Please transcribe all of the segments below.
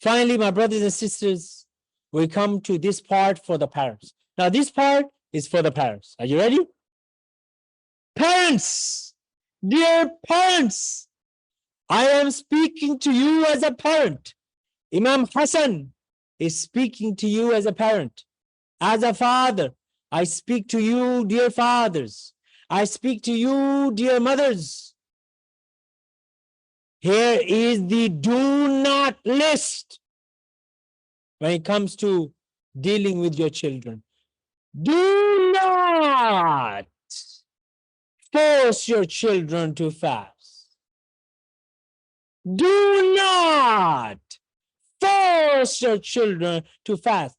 Finally, my brothers and sisters, we come to this part for the parents. Now, this part is for the parents. Are you ready? Parents, dear parents, I am speaking to you as a parent. Imam Hassan is speaking to you as a parent. As a father, I speak to you, dear fathers. I speak to you, dear mothers. Here is the do not list when it comes to dealing with your children. Do not force your children to fast. Do not force your children to fast.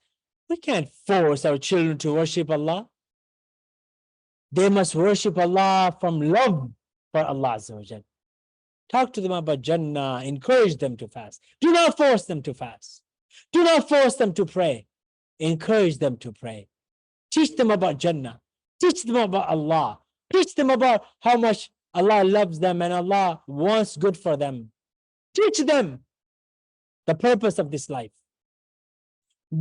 We can't force our children to worship Allah. They must worship Allah from love for Allah Azza wa Jal. Talk to them about Jannah. Encourage them to fast. Do not force them to fast. Do not force them to pray. Encourage them to pray. Teach them about Jannah. Teach them about Allah. Teach them about how much Allah loves them and Allah wants good for them. Teach them the purpose of this life.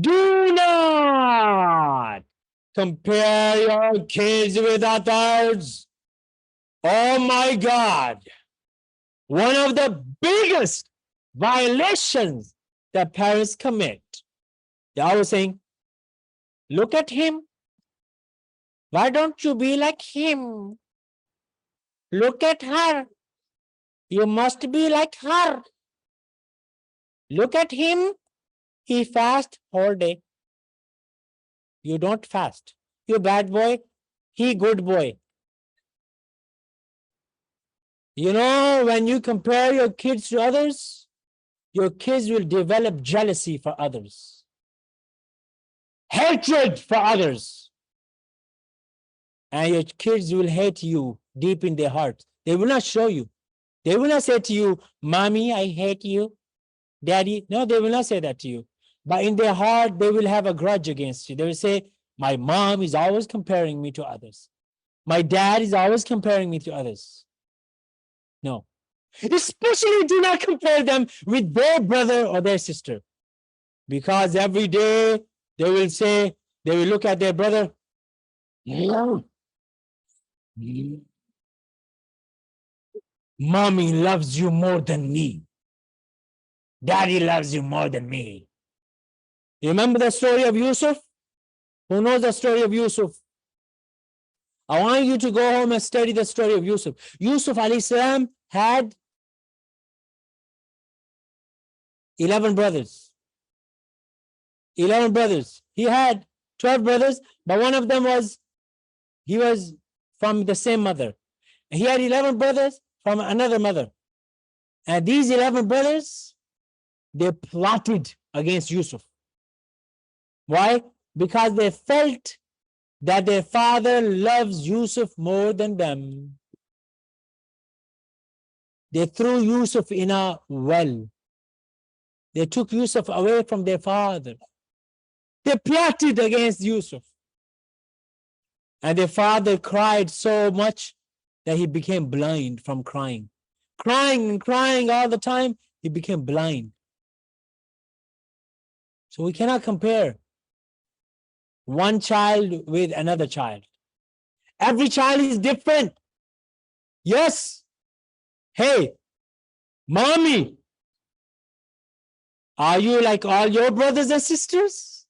Do not compare your kids with others. Oh my God. One of the biggest violations that parents commit. They're always saying, look at him. Why don't you be like him? Look at her. You must be like her. Look at him. He fasts all day. You don't fast. You bad boy. He good boy. You know, when you compare your kids to others, your kids will develop jealousy for others. Hatred for others. And your kids will hate you deep in their heart. They will not show you. They will not say to you, Mommy, I hate you. Daddy. No, they will not say that to you. But in their heart, they will have a grudge against you. They will say, my mom is always comparing me to others. My dad is always comparing me to others. No. Especially do not compare them with their brother or their sister. Because every day they will say, they will look at their brother. Mommy loves you more than me. Daddy loves you more than me. You remember the story of Yusuf? Who knows the story of Yusuf? I want you to go home and study the story of Yusuf. Yusuf alayhi salam had 11 brothers. 11 brothers. He had 12 brothers, but one of them he was from the same mother. He had 11 brothers from another mother. And these 11 brothers, they plotted against Yusuf. Why? Because they felt that their father loves Yusuf more than them. They threw Yusuf in a well. They took Yusuf away from their father. They plotted against Yusuf. And their father cried so much that he became blind from crying. Crying and crying all the time, he became blind. So we cannot compare one child with another child. Every child is different. Yes. Hey, mommy, are you like all your brothers and sisters?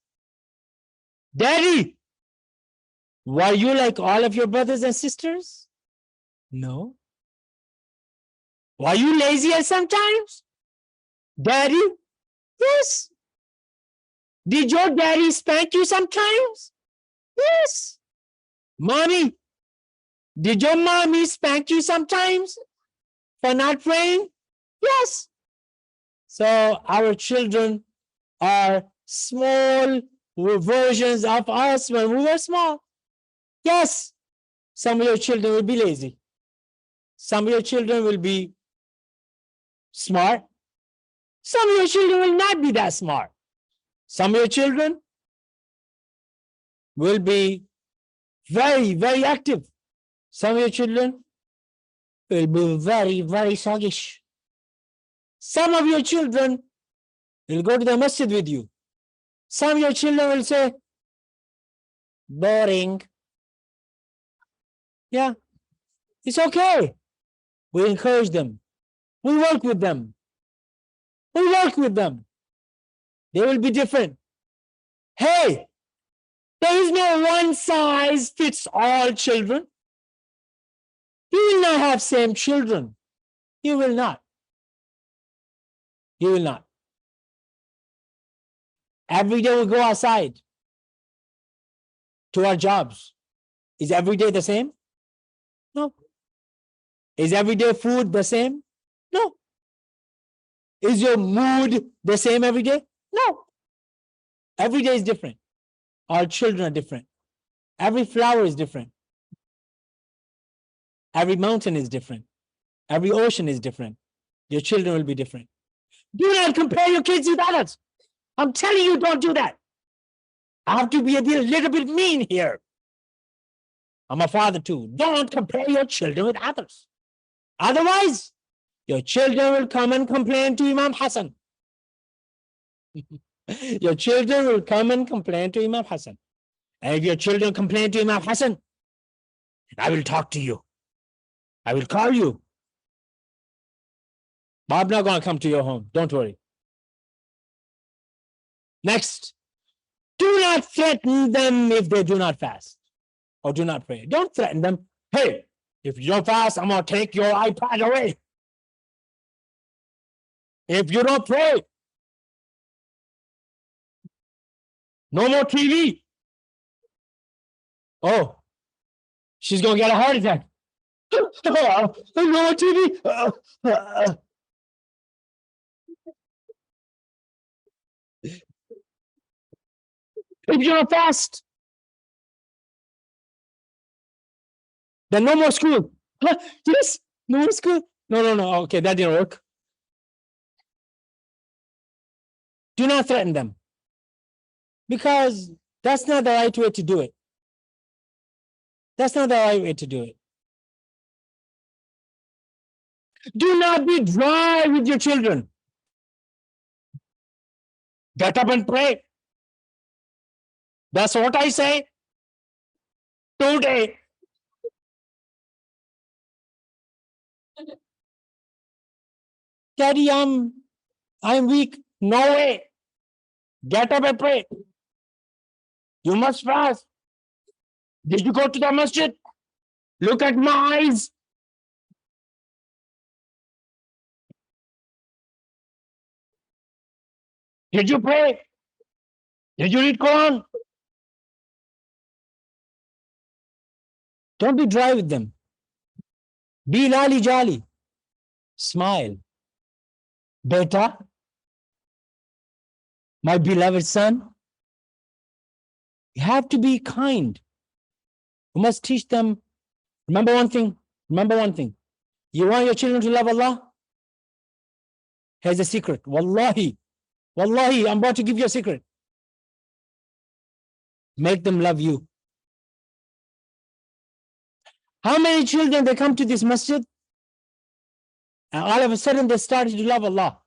Daddy, were you like all of your brothers and sisters? No. Were you lazy sometimes? Daddy? Yes. Did your daddy spank you sometimes? Yes. Mommy, did your mommy spank you sometimes for not praying? Yes. So our children are small versions of us when we were small. Yes. Some of your children will be lazy. Some of your children will be smart. Some of your children will not be that smart. Some of your children will be very, very active. Some of your children will be very, very sluggish. Some of your children He'll go to the masjid with you. Some of your children will say, boring. Yeah, it's okay. We encourage them. We work with them. We work with them. They will be different. Hey, there is no one size fits all children. You will not have same children. You will not. You will not. Every day we go outside to our jobs. Is every day the same? No. Is everyday food the same? No. Is your mood the same every day? No. Every day is different. Our children are different. Every flower is different. Every mountain is different. Every ocean is different. Your children will be different. Do not compare your kids with others. I'm telling you, don't do that. I have to be a little bit mean here. I'm a father too. Don't compare your children with others. Otherwise, your children will come and complain to Imam Hassan. Your children will come and complain to Imam Hassan. And if your children complain to Imam Hassan, I will talk to you. I will call you. But I'm not going to come to your home. Don't worry. Next, do not threaten them if they do not fast or do not pray. Don't threaten them. Hey, if you don't fast, I'm going to take your iPad away. If you don't pray, no more TV. Oh, she's going to get a heart attack. No more TV. If you don't fast, then no more school. Yes, no more school. No. Okay, that didn't work. Do not threaten them, because that's not the right way to do it. That's not the right way to do it. Do not be dry with your children. Get up and pray. That's what I say today. Daddy, I'm weak. No way. Get up and pray. You must fast. Did you go to the masjid? Look at my eyes. Did you pray? Did you read Quran? Don't be dry with them. Be lali jolly. Smile. Beta, my beloved son, you have to be kind. You must teach them. Remember one thing. You want your children to love Allah? Here's a secret. Wallahi, I'm about to give you a secret. Make them love you. How many children they come to this masjid and all of a sudden they started to love Allah?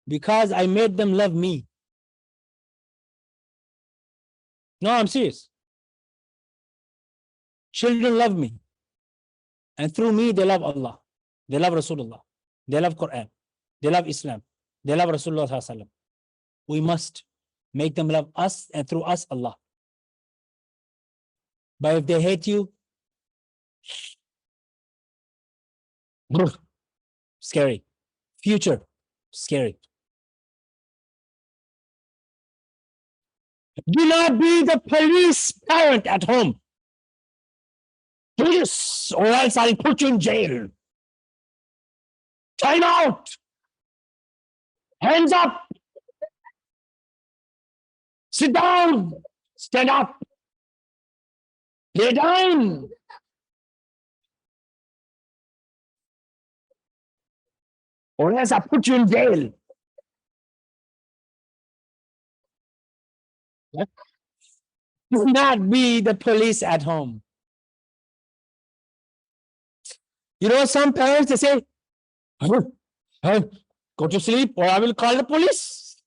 Because I made them love me. No, I'm serious. Children love me. And through me, they love Allah. They love Rasulullah. They love Quran. They love Islam. They love Rasulullah Sallallahu Alaihi Wasallam. We must make them love us and through us, Allah. But if they hate you, scary. Future, scary. Do not be the police parent at home. Do this, or else I'll put you in jail. Time out. Hands up. Sit down. Stand up. Lay down. Or else I'll put you in jail. Do not be the police at home. You know, some parents, they say, Go to sleep or I will call the police.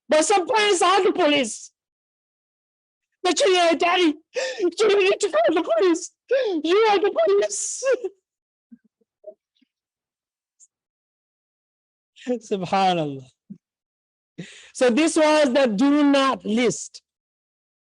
But some parents are the police. The children, daddy, you need to call the police. You are the police. Subhanallah. So this was the do not list.